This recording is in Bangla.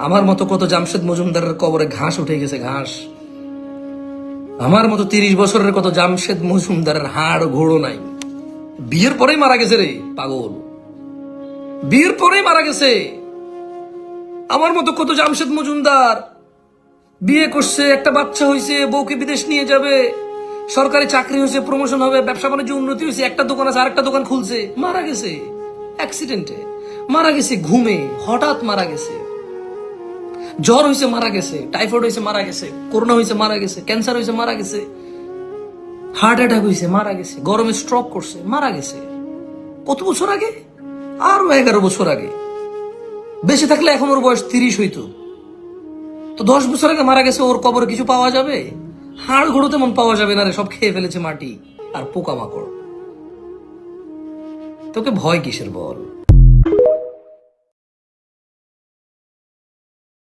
আমার মতো কত জামশেদ মজুমদারের কবরে ঘাস উঠে গেছে, ঘাস। আমার মতো 30 বছরের কত জামশেদ মজুমদারের হাড় ঘোড়ো নাই। বিয়ের পরেই মারা গেছে রে পাগল, বিয়ের পরেই মারা গেছে। আমার মতো কত জামশেদ মজুমদার বিয়ে করছে, একটা বাচ্চা হয়েছে, বউকে বিদেশ নিয়ে যাবে, সরকারি চাকরি হয়েছে, প্রমোশন হবে, ব্যবসা বাণিজ্য উন্নতি হয়েছে, একটা দোকান আছে আরেকটা দোকান খুলছে, মারা গেছে অ্যাক্সিডেন্টে, মারা গেছে ঘুমে, হঠাৎ মারা গেছে। জ্বর হয়েছে মারা গেছে, টাইফয়েড হয়েছে মারা গেছে, করোনা হয়েছে মারা গেছে, ক্যান্সার হয়েছে মারা গেছে, হার্ট অ্যাটাক হয়েছে মারা গেছে, গরমে স্ট্রোক করছে মারা গেছে। কত বছর আগে? আরো 11 বছর আগে। বেঁচে থাকলে এখন ওর বয়স 30 হইতো। তো 10 বছর আগে মারা গেছে, ওর কবরে কিছু পাওয়া যাবে? হাড় ঘোড়ো তেমন পাওয়া যাবে না রে, সব খেয়ে ফেলেছে মাটি আর পোকামাকড়। তোকে ভয় কিসের বল?